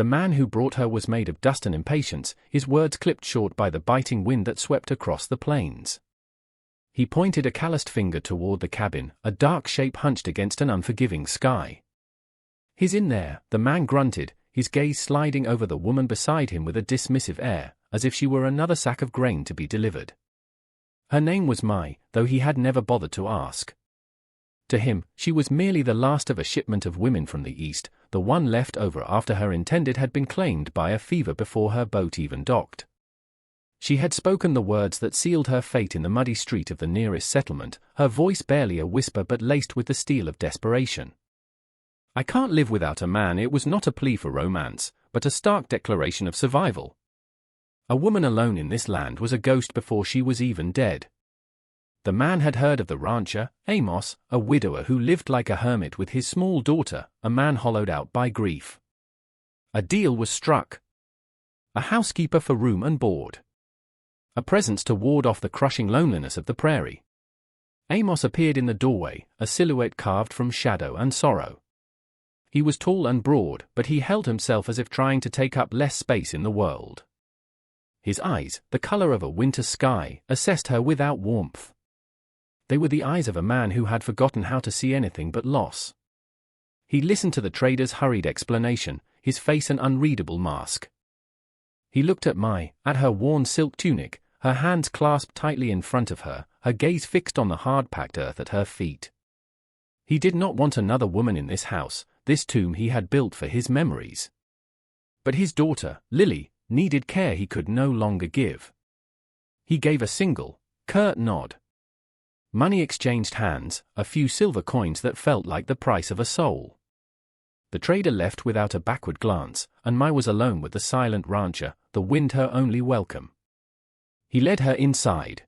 The man who brought her was made of dust and impatience, his words clipped short by the biting wind that swept across the plains. He pointed a calloused finger toward the cabin, a dark shape hunched against an unforgiving sky. "He's in there," the man grunted, his gaze sliding over the woman beside him with a dismissive air, as if she were another sack of grain to be delivered. Her name was Mai, though he had never bothered to ask. To him, she was merely the last of a shipment of women from the east, the one left over after her intended had been claimed by a fever before her boat even docked. She had spoken the words that sealed her fate in the muddy street of the nearest settlement, her voice barely a whisper but laced with the steel of desperation. "I can't live without a man." It was not a plea for romance, but a stark declaration of survival. A woman alone in this land was a ghost before she was even dead. The man had heard of the rancher, Amos, a widower who lived like a hermit with his small daughter, a man hollowed out by grief. A deal was struck. A housekeeper for room and board. A presence to ward off the crushing loneliness of the prairie. Amos appeared in the doorway, a silhouette carved from shadow and sorrow. He was tall and broad, but he held himself as if trying to take up less space in the world. His eyes, the color of a winter sky, assessed her without warmth. They were the eyes of a man who had forgotten how to see anything but loss. He listened to the trader's hurried explanation, his face an unreadable mask. He looked at Mai, at her worn silk tunic, her hands clasped tightly in front of her, her gaze fixed on the hard-packed earth at her feet. He did not want another woman in this house, this tomb he had built for his memories. But his daughter, Lily, needed care he could no longer give. He gave a single, curt nod. Money exchanged hands, a few silver coins that felt like the price of a soul. The trader left without a backward glance, and Mai was alone with the silent rancher, the wind her only welcome. He led her inside.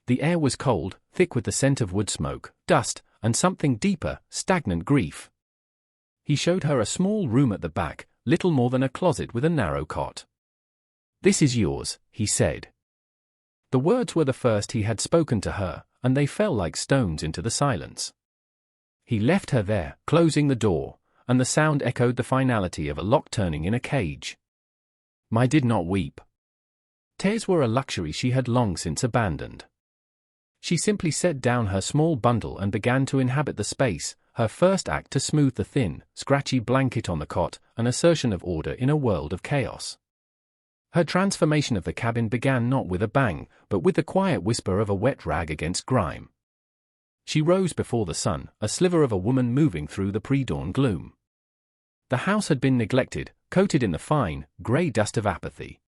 The air was cold, thick with the scent of wood smoke, dust, and something deeper, stagnant grief. He showed her a small room at the back, little more than a closet with a narrow cot. "This is yours," he said. The words were the first he had spoken to her, and they fell like stones into the silence. He left her there, closing the door, and the sound echoed the finality of a lock turning in a cage. Mai did not weep. Tears were a luxury she had long since abandoned. She simply set down her small bundle and began to inhabit the space, her first act to smooth the thin, scratchy blanket on the cot, an assertion of order in a world of chaos. Her transformation of the cabin began not with a bang, but with the quiet whisper of a wet rag against grime. She rose before the sun, a sliver of a woman moving through the pre-dawn gloom. The house had been neglected, coated in the fine, grey dust of apathy.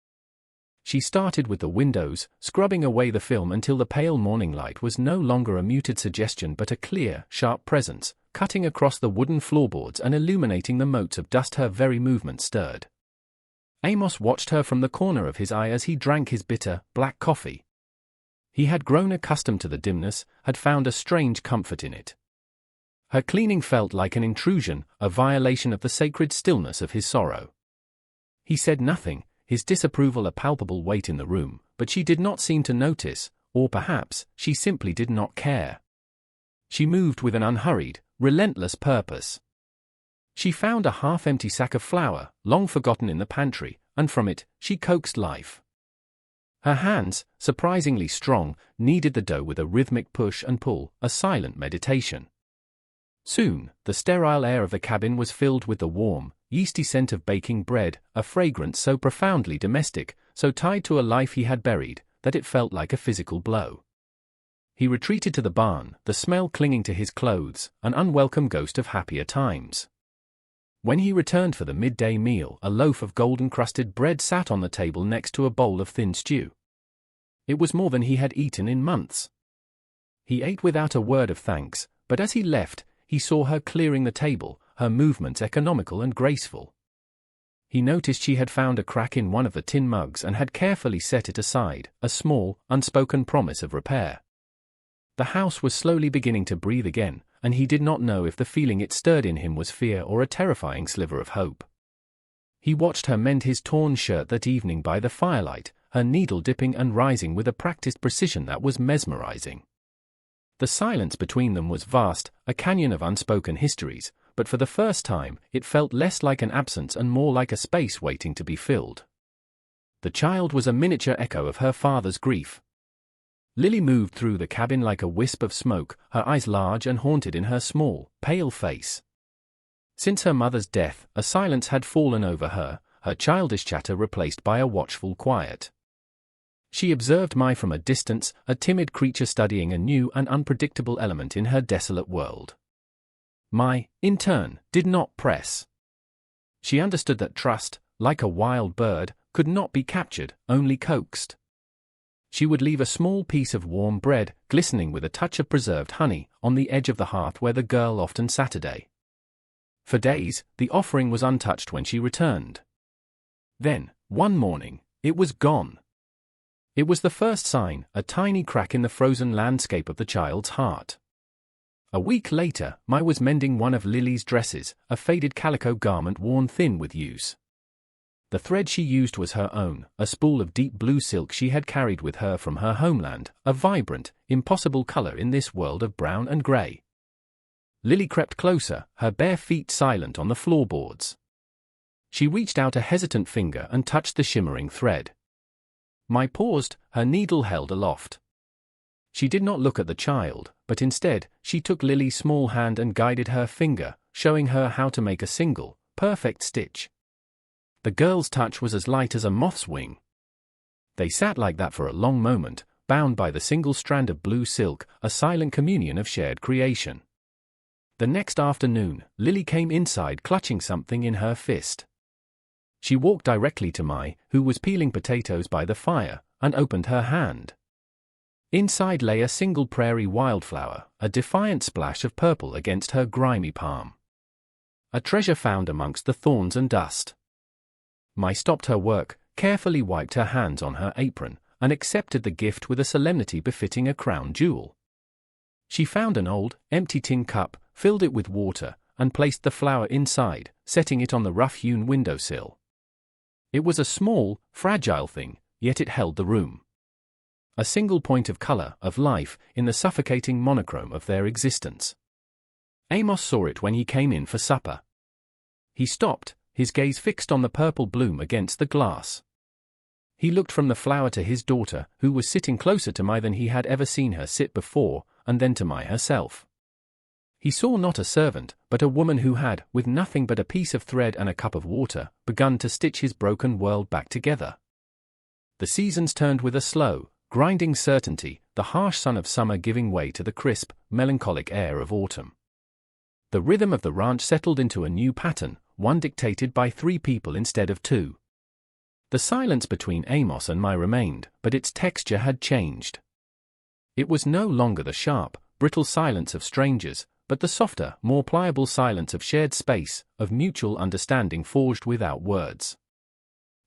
She started with the windows, scrubbing away the film until the pale morning light was no longer a muted suggestion but a clear, sharp presence, cutting across the wooden floorboards and illuminating the motes of dust her very movement stirred. Amos watched her from the corner of his eye as he drank his bitter, black coffee. He had grown accustomed to the dimness, had found a strange comfort in it. Her cleaning felt like an intrusion, a violation of the sacred stillness of his sorrow. He said nothing, his disapproval a palpable weight in the room, but she did not seem to notice, or perhaps, she simply did not care. She moved with an unhurried, relentless purpose. She found a half-empty sack of flour, long forgotten in the pantry, and from it, she coaxed life. Her hands, surprisingly strong, kneaded the dough with a rhythmic push and pull, a silent meditation. Soon, the sterile air of the cabin was filled with the warm, yeasty scent of baking bread, a fragrance so profoundly domestic, so tied to a life he had buried, that it felt like a physical blow. He retreated to the barn, the smell clinging to his clothes, an unwelcome ghost of happier times. When he returned for the midday meal, a loaf of golden-crusted bread sat on the table next to a bowl of thin stew. It was more than he had eaten in months. He ate without a word of thanks, but as he left, he saw her clearing the table, her movements economical and graceful. He noticed she had found a crack in one of the tin mugs and had carefully set it aside, a small, unspoken promise of repair. The house was slowly beginning to breathe again, and he did not know if the feeling it stirred in him was fear or a terrifying sliver of hope. He watched her mend his torn shirt that evening by the firelight, her needle dipping and rising with a practiced precision that was mesmerizing. The silence between them was vast, a canyon of unspoken histories, but for the first time, it felt less like an absence and more like a space waiting to be filled. The child was a miniature echo of her father's grief. Lily moved through the cabin like a wisp of smoke, her eyes large and haunted in her small, pale face. Since her mother's death, a silence had fallen over her, her childish chatter replaced by a watchful quiet. She observed Mai from a distance, a timid creature studying a new and unpredictable element in her desolate world. Mai, in turn, did not press. She understood that trust, like a wild bird, could not be captured, only coaxed. She would leave a small piece of warm bread, glistening with a touch of preserved honey, on the edge of the hearth where the girl often Saturday. For days, the offering was untouched when she returned. Then, one morning, it was gone. It was the first sign, a tiny crack in the frozen landscape of the child's heart. A week later, Mai was mending one of Lily's dresses, a faded calico garment worn thin with use. The thread she used was her own, a spool of deep blue silk she had carried with her from her homeland, a vibrant, impossible color in this world of brown and gray. Lily crept closer, her bare feet silent on the floorboards. She reached out a hesitant finger and touched the shimmering thread. Mai paused, her needle held aloft. She did not look at the child, but instead, she took Lily's small hand and guided her finger, showing her how to make a single, perfect stitch. The girl's touch was as light as a moth's wing. They sat like that for a long moment, bound by the single strand of blue silk, a silent communion of shared creation. The next afternoon, Lily came inside clutching something in her fist. She walked directly to Mai, who was peeling potatoes by the fire, and opened her hand. Inside lay a single prairie wildflower, a defiant splash of purple against her grimy palm. A treasure found amongst the thorns and dust. Mai stopped her work, carefully wiped her hands on her apron, and accepted the gift with a solemnity befitting a crown jewel. She found an old, empty tin cup, filled it with water, and placed the flower inside, setting it on the rough-hewn windowsill. It was a small, fragile thing, yet it held the room. A single point of color, of life, in the suffocating monochrome of their existence. Amos saw it when he came in for supper. He stopped, his gaze fixed on the purple bloom against the glass. He looked from the flower to his daughter, who was sitting closer to Mai than he had ever seen her sit before, and then to Mai herself. He saw not a servant, but a woman who had, with nothing but a piece of thread and a cup of water, begun to stitch his broken world back together. The seasons turned with a slow, grinding certainty, the harsh sun of summer giving way to the crisp, melancholic air of autumn. The rhythm of the ranch settled into a new pattern, one dictated by 3 people instead of 2. The silence between Amos and Mai remained, but its texture had changed. It was no longer the sharp, brittle silence of strangers, but the softer, more pliable silence of shared space, of mutual understanding forged without words.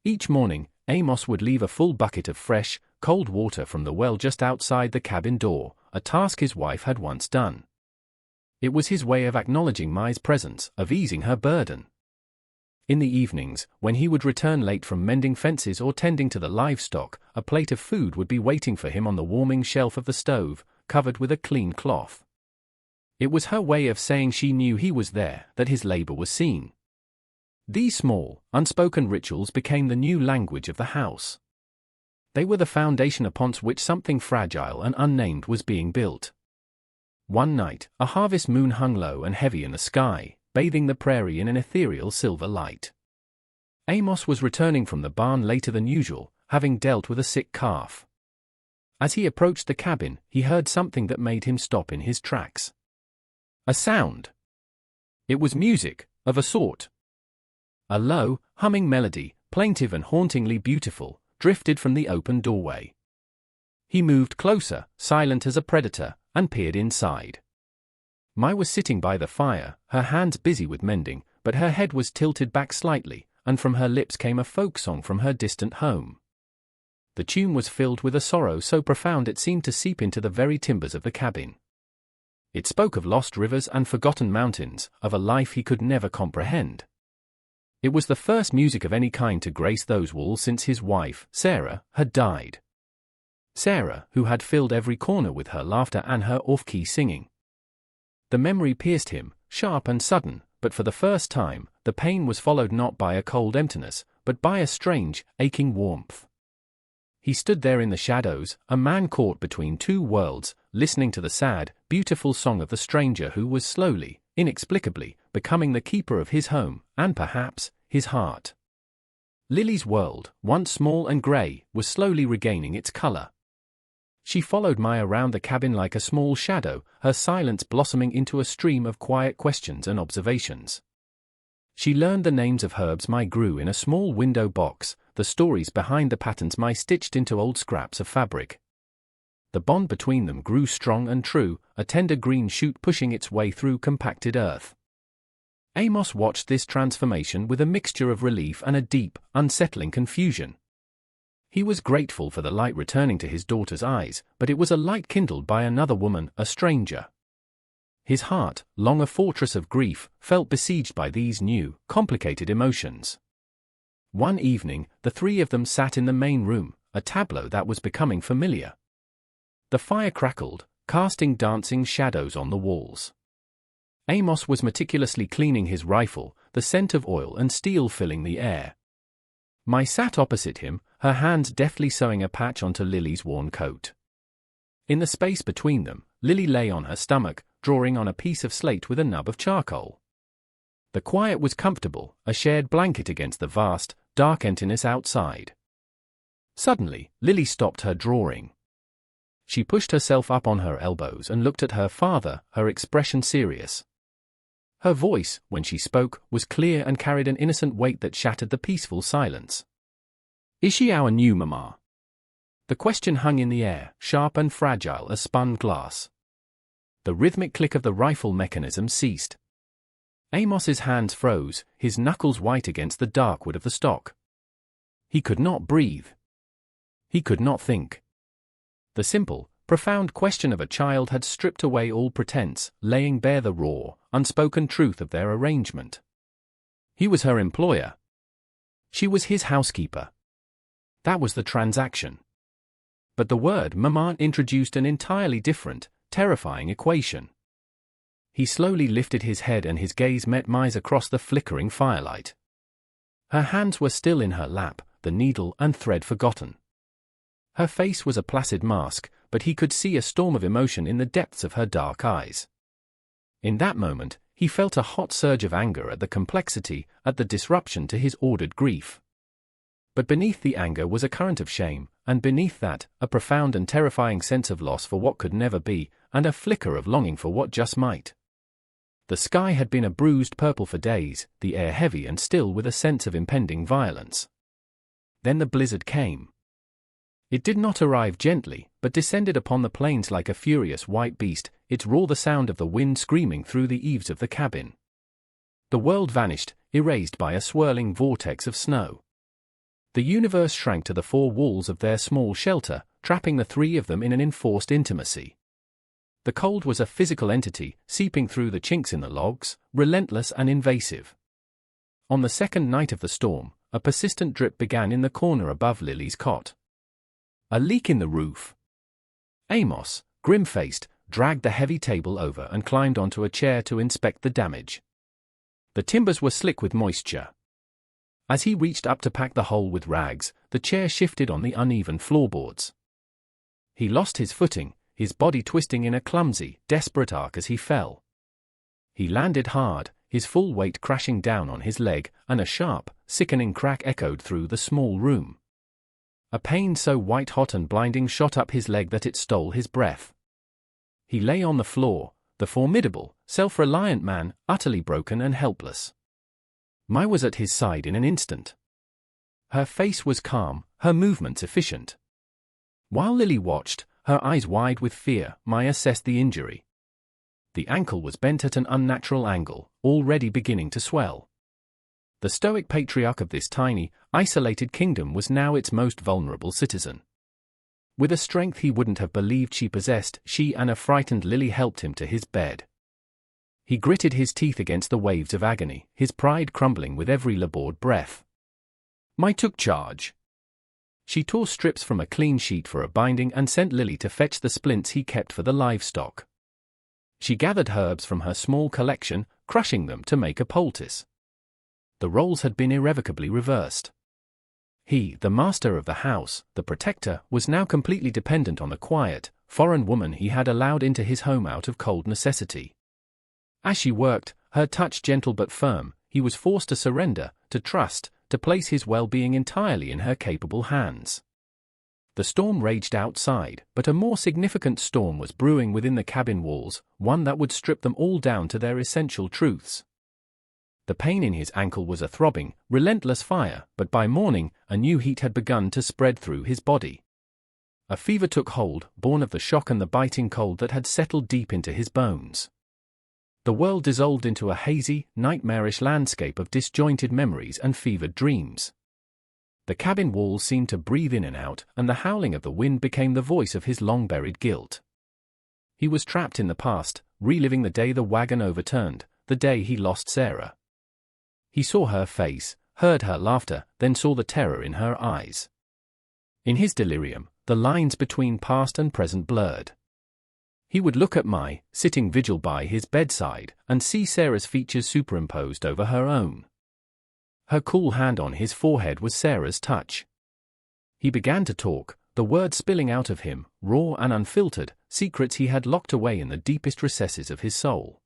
Each morning, Amos would leave a full bucket of fresh, cold water from the well just outside the cabin door, a task his wife had once done. It was his way of acknowledging Mai's presence, of easing her burden. In the evenings, when he would return late from mending fences or tending to the livestock, a plate of food would be waiting for him on the warming shelf of the stove, covered with a clean cloth. It was her way of saying she knew he was there, that his labor was seen. These small, unspoken rituals became the new language of the house. They were the foundation upon which something fragile and unnamed was being built. One night, a harvest moon hung low and heavy in the sky, bathing the prairie in an ethereal silver light. Amos was returning from the barn later than usual, having dealt with a sick calf. As he approached the cabin, he heard something that made him stop in his tracks. A sound. It was music, of a sort. A low, humming melody, plaintive and hauntingly beautiful, drifted from the open doorway. He moved closer, silent as a predator, and peered inside. Mai was sitting by the fire, her hands busy with mending, but her head was tilted back slightly, and from her lips came a folk song from her distant home. The tune was filled with a sorrow so profound it seemed to seep into the very timbers of the cabin. It spoke of lost rivers and forgotten mountains, of a life he could never comprehend. It was the first music of any kind to grace those walls since his wife, Sarah, had died. Sarah, who had filled every corner with her laughter and her off-key singing. The memory pierced him, sharp and sudden, but for the first time, the pain was followed not by a cold emptiness, but by a strange, aching warmth. He stood there in the shadows, a man caught between two worlds, listening to the sad, beautiful song of the stranger who was slowly, inexplicably, becoming the keeper of his home, and perhaps, his heart. Lily's world, once small and grey, was slowly regaining its colour. She followed Mai around the cabin like a small shadow, her silence blossoming into a stream of quiet questions and observations. She learned the names of herbs Mai grew in a small window box, the stories behind the patterns Mai stitched into old scraps of fabric. The bond between them grew strong and true, a tender green shoot pushing its way through compacted earth. Amos watched this transformation with a mixture of relief and a deep, unsettling confusion. He was grateful for the light returning to his daughter's eyes, but it was a light kindled by another woman, a stranger. His heart, long a fortress of grief, felt besieged by these new, complicated emotions. One evening, the three of them sat in the main room, a tableau that was becoming familiar. The fire crackled, casting dancing shadows on the walls. Amos was meticulously cleaning his rifle, the scent of oil and steel filling the air. Mai sat opposite him, her hands deftly sewing a patch onto Lily's worn coat. In the space between them, Lily lay on her stomach, drawing on a piece of slate with a nub of charcoal. The quiet was comfortable, a shared blanket against the vast, dark emptiness outside. Suddenly, Lily stopped her drawing. She pushed herself up on her elbows and looked at her father, her expression serious. Her voice, when she spoke, was clear and carried an innocent weight that shattered the peaceful silence. "Is she our new mama?" The question hung in the air, sharp and fragile as spun glass. The rhythmic click of the rifle mechanism ceased. Amos's hands froze, his knuckles white against the dark wood of the stock. He could not breathe. He could not think. The simple, profound question of a child had stripped away all pretense, laying bare the raw, unspoken truth of their arrangement. He was her employer. She was his housekeeper. That was the transaction. But the word mama introduced an entirely different, terrifying equation. He slowly lifted his head and his gaze met Mai's across the flickering firelight. Her hands were still in her lap, the needle and thread forgotten. Her face was a placid mask, but he could see a storm of emotion in the depths of her dark eyes. In that moment, he felt a hot surge of anger at the complexity, at the disruption to his ordered grief. But beneath the anger was a current of shame, and beneath that, a profound and terrifying sense of loss for what could never be, and a flicker of longing for what just might. The sky had been a bruised purple for days, the air heavy and still with a sense of impending violence. Then the blizzard came. It did not arrive gently, but descended upon the plains like a furious white beast, its roar the sound of the wind screaming through the eaves of the cabin. The world vanished, erased by a swirling vortex of snow. The universe shrank to the four walls of their small shelter, trapping the three of them in an enforced intimacy. The cold was a physical entity, seeping through the chinks in the logs, relentless and invasive. On the second night of the storm, a persistent drip began in the corner above Lily's cot. A leak in the roof. Amos, grim-faced, dragged the heavy table over and climbed onto a chair to inspect the damage. The timbers were slick with moisture. As he reached up to pack the hole with rags, the chair shifted on the uneven floorboards. He lost his footing, his body twisting in a clumsy, desperate arc as he fell. He landed hard, his full weight crashing down on his leg, and a sharp, sickening crack echoed through the small room. A pain so white-hot and blinding shot up his leg that it stole his breath. He lay on the floor, the formidable, self-reliant man, utterly broken and helpless. Mai was at his side in an instant. Her face was calm, her movements efficient. While Lily watched, her eyes wide with fear, Mai assessed the injury. The ankle was bent at an unnatural angle, already beginning to swell. The stoic patriarch of this tiny, isolated kingdom was now its most vulnerable citizen. With a strength he wouldn't have believed she possessed, she and a frightened Lily helped him to his bed. He gritted his teeth against the waves of agony, his pride crumbling with every labored breath. Mai took charge. She tore strips from a clean sheet for a binding and sent Lily to fetch the splints he kept for the livestock. She gathered herbs from her small collection, crushing them to make a poultice. The roles had been irrevocably reversed. He, the master of the house, the protector, was now completely dependent on the quiet, foreign woman he had allowed into his home out of cold necessity. As she worked, her touch gentle but firm, he was forced to surrender, to trust, to place his well-being entirely in her capable hands. The storm raged outside, but a more significant storm was brewing within the cabin walls, one that would strip them all down to their essential truths. The pain in his ankle was a throbbing, relentless fire, but by morning, a new heat had begun to spread through his body. A fever took hold, born of the shock and the biting cold that had settled deep into his bones. The world dissolved into a hazy, nightmarish landscape of disjointed memories and fevered dreams. The cabin walls seemed to breathe in and out, and the howling of the wind became the voice of his long-buried guilt. He was trapped in the past, reliving the day the wagon overturned, the day he lost Sarah. He saw her face, heard her laughter, then saw the terror in her eyes. In his delirium, the lines between past and present blurred. He would look at Mai, sitting vigil by his bedside, and see Sarah's features superimposed over her own. Her cool hand on his forehead was Sarah's touch. He began to talk, the words spilling out of him, raw and unfiltered, secrets he had locked away in the deepest recesses of his soul.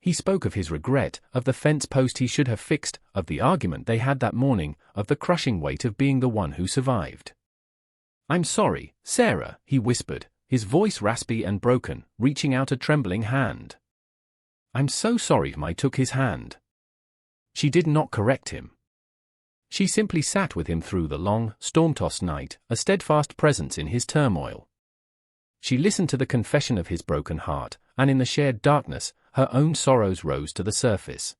He spoke of his regret, of the fence post he should have fixed, of the argument they had that morning, of the crushing weight of being the one who survived. "I'm sorry, Sarah," he whispered, his voice raspy and broken, reaching out a trembling hand. "I'm so sorry." Mai took his hand. She did not correct him. She simply sat with him through the long, storm-tossed night, a steadfast presence in his turmoil. She listened to the confession of his broken heart, and in the shared darkness, her own sorrows rose to the surface.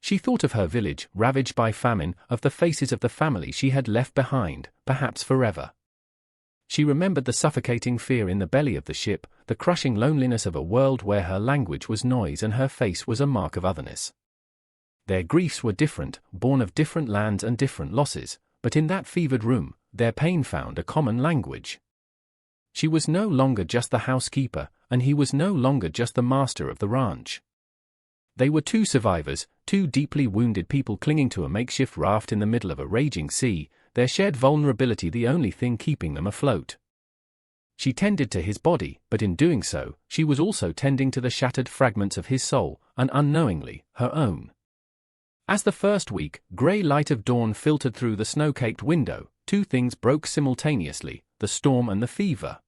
She thought of her village, ravaged by famine, of the faces of the family she had left behind, perhaps forever. She remembered the suffocating fear in the belly of the ship, the crushing loneliness of a world where her language was noise and her face was a mark of otherness. Their griefs were different, born of different lands and different losses, but in that fevered room, their pain found a common language. She was no longer just the housekeeper, and he was no longer just the master of the ranch. They were two survivors, two deeply wounded people clinging to a makeshift raft in the middle of a raging sea, their shared vulnerability the only thing keeping them afloat. She tended to his body, but in doing so, she was also tending to the shattered fragments of his soul, and unknowingly, her own. As the first weak, grey light of dawn filtered through the snow-caked window, two things broke simultaneously, the storm and the fever.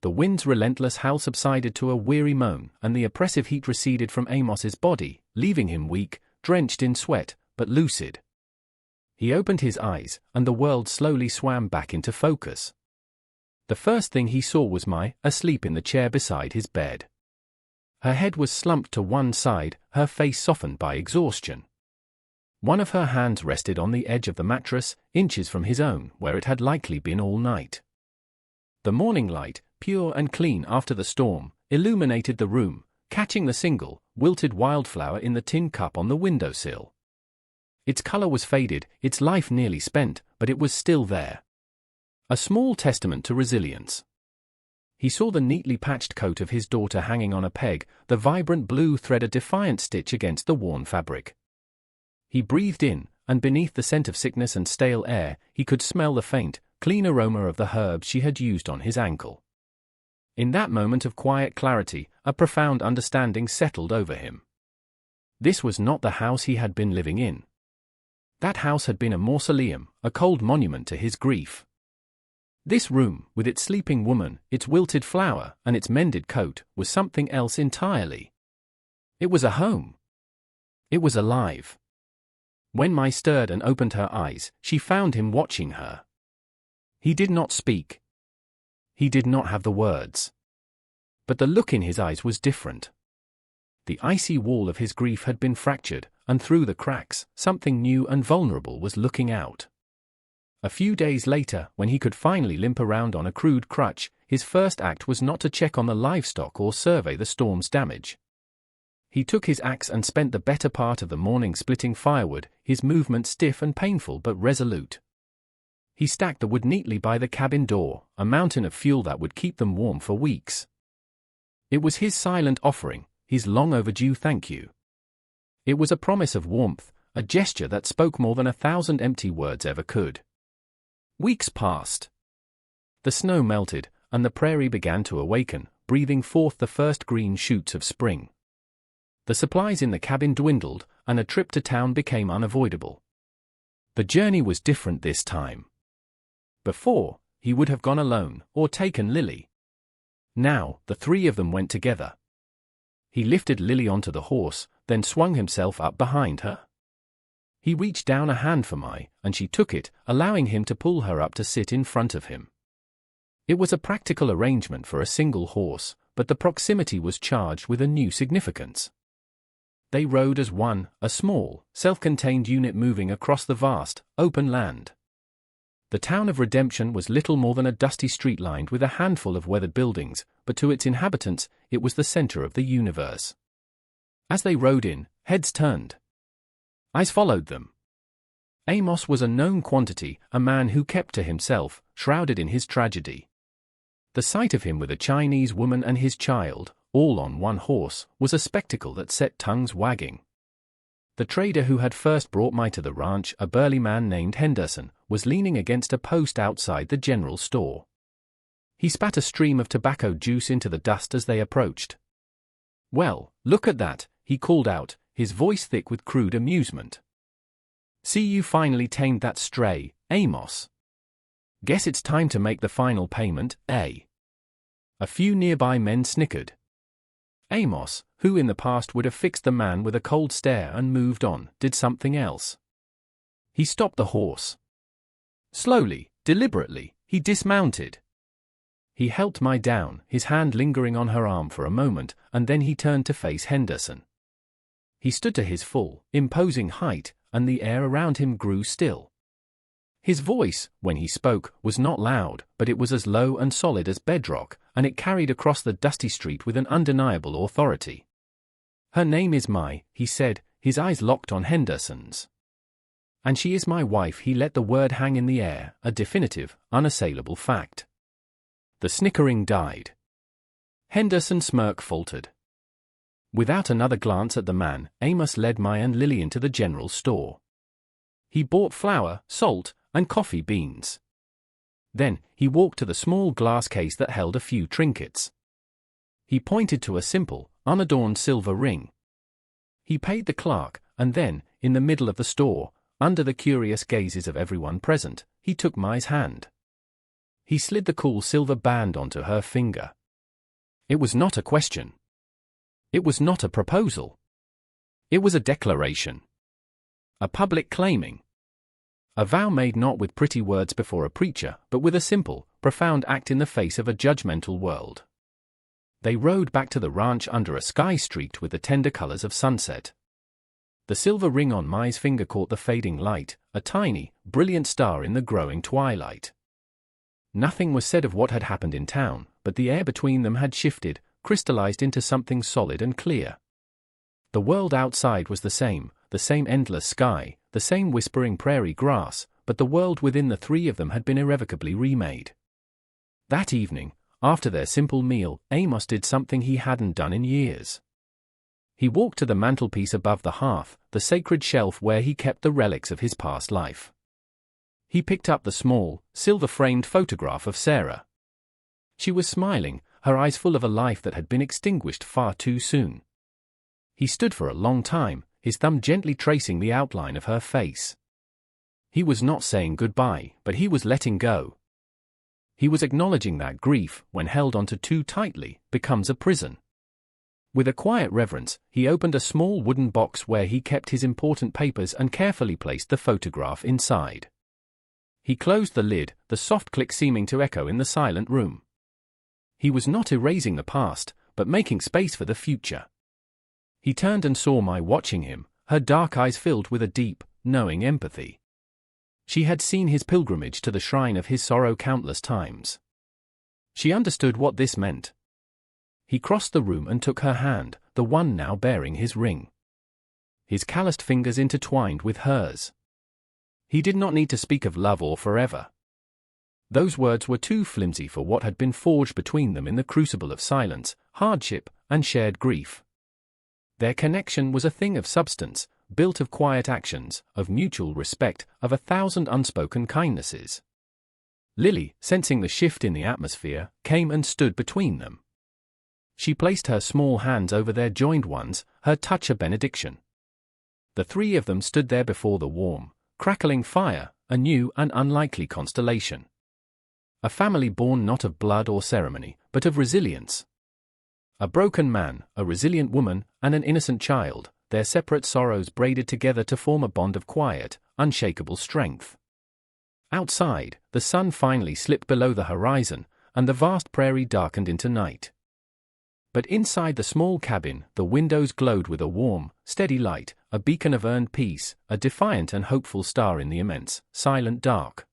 The wind's relentless howl subsided to a weary moan, and the oppressive heat receded from Amos's body, leaving him weak, drenched in sweat, but lucid. He opened his eyes, and the world slowly swam back into focus. The first thing he saw was Mai, asleep in the chair beside his bed. Her head was slumped to one side, her face softened by exhaustion. One of her hands rested on the edge of the mattress, inches from his own, where it had likely been all night. The morning light, pure and clean after the storm, illuminated the room, catching the single, wilted wildflower in the tin cup on the windowsill. Its color was faded, its life nearly spent, but it was still there. A small testament to resilience. He saw the neatly patched coat of his daughter hanging on a peg, the vibrant blue thread a defiant stitch against the worn fabric. He breathed in, and beneath the scent of sickness and stale air, he could smell the faint, clean aroma of the herbs she had used on his ankle. In that moment of quiet clarity, a profound understanding settled over him. This was not the house he had been living in. That house had been a mausoleum, a cold monument to his grief. This room, with its sleeping woman, its wilted flower, and its mended coat, was something else entirely. It was a home. It was alive. When Mai stirred and opened her eyes, she found him watching her. He did not speak. He did not have the words. But the look in his eyes was different. The icy wall of his grief had been fractured, and through the cracks, something new and vulnerable was looking out. A few days later, when he could finally limp around on a crude crutch, his first act was not to check on the livestock or survey the storm's damage. He took his axe and spent the better part of the morning splitting firewood, his movement stiff and painful but resolute. He stacked the wood neatly by the cabin door, a mountain of fuel that would keep them warm for weeks. It was his silent offering, his long overdue thank you. It was a promise of warmth, a gesture that spoke more than 1,000 empty words ever could. Weeks passed. The snow melted, and the prairie began to awaken, breathing forth the first green shoots of spring. The supplies in the cabin dwindled, and a trip to town became unavoidable. The journey was different this time. Before, he would have gone alone, or taken Lily. Now, the three of them went together. He lifted Lily onto the horse, then swung himself up behind her. He reached down a hand for Mai, and she took it, allowing him to pull her up to sit in front of him. It was a practical arrangement for a single horse, but the proximity was charged with a new significance. They rode as one, a small, self-contained unit moving across the vast, open land. The town of Redemption was little more than a dusty street lined with a handful of weathered buildings, but to its inhabitants, it was the center of the universe. As they rode in, heads turned. Eyes followed them. Amos was a known quantity, a man who kept to himself, shrouded in his tragedy. The sight of him with a Chinese woman and his child, all on one horse, was a spectacle that set tongues wagging. The trader who had first brought Mai to the ranch, a burly man named Henderson, was leaning against a post outside the general store. He spat a stream of tobacco juice into the dust as they approached. "Well, look at that," he called out, his voice thick with crude amusement. "See, you finally tamed that stray, Amos. Guess it's time to make the final payment, eh?" A few nearby men snickered. Amos, who in the past would have fixed the man with a cold stare and moved on, did something else. He stopped the horse. Slowly, deliberately, he dismounted. He helped Mai down, his hand lingering on her arm for a moment, and then he turned to face Henderson. He stood to his full, imposing height, and the air around him grew still. His voice, when he spoke, was not loud, but it was as low and solid as bedrock, and it carried across the dusty street with an undeniable authority. "Her name is Mai," he said, his eyes locked on Henderson's. "And she is my wife." He let the word hang in the air, a definitive, unassailable fact. The snickering died. Henderson's smirk faltered. Without another glance at the man, Amos led Mai and Lily into the general store. He bought flour, salt, and coffee beans. Then, he walked to the small glass case that held a few trinkets. He pointed to a simple, unadorned silver ring. He paid the clerk, and then, in the middle of the store, under the curious gazes of everyone present, he took Mai's hand. He slid the cool silver band onto her finger. It was not a question. It was not a proposal. It was a declaration. A public claiming. A vow made not with pretty words before a preacher, but with a simple, profound act in the face of a judgmental world. They rode back to the ranch under a sky streaked with the tender colors of sunset. The silver ring on Mai's finger caught the fading light, a tiny, brilliant star in the growing twilight. Nothing was said of what had happened in town, but the air between them had shifted, crystallized into something solid and clear. The world outside was the same endless sky, the same whispering prairie grass, but the world within the three of them had been irrevocably remade. That evening, after their simple meal, Amos did something he hadn't done in years. He walked to the mantelpiece above the hearth, the sacred shelf where he kept the relics of his past life. He picked up the small, silver-framed photograph of Sarah. She was smiling, her eyes full of a life that had been extinguished far too soon. He stood for a long time, his thumb gently tracing the outline of her face. He was not saying goodbye, but he was letting go. He was acknowledging that grief, when held onto too tightly, becomes a prison. With a quiet reverence, he opened a small wooden box where he kept his important papers and carefully placed the photograph inside. He closed the lid, the soft click seeming to echo in the silent room. He was not erasing the past, but making space for the future. He turned and saw Mai watching him, her dark eyes filled with a deep, knowing empathy. She had seen his pilgrimage to the shrine of his sorrow countless times. She understood what this meant. He crossed the room and took her hand, the one now bearing his ring. His calloused fingers intertwined with hers. He did not need to speak of love or forever. Those words were too flimsy for what had been forged between them in the crucible of silence, hardship, and shared grief. Their connection was a thing of substance, built of quiet actions, of mutual respect, of 1,000 unspoken kindnesses. Lily, sensing the shift in the atmosphere, came and stood between them. She placed her small hands over their joined ones, her touch a benediction. The three of them stood there before the warm, crackling fire, a new and unlikely constellation. A family born not of blood or ceremony, but of resilience. A broken man, a resilient woman, and an innocent child, their separate sorrows braided together to form a bond of quiet, unshakable strength. Outside, the sun finally slipped below the horizon, and the vast prairie darkened into night. But inside the small cabin, the windows glowed with a warm, steady light, a beacon of earned peace, a defiant and hopeful star in the immense, silent dark.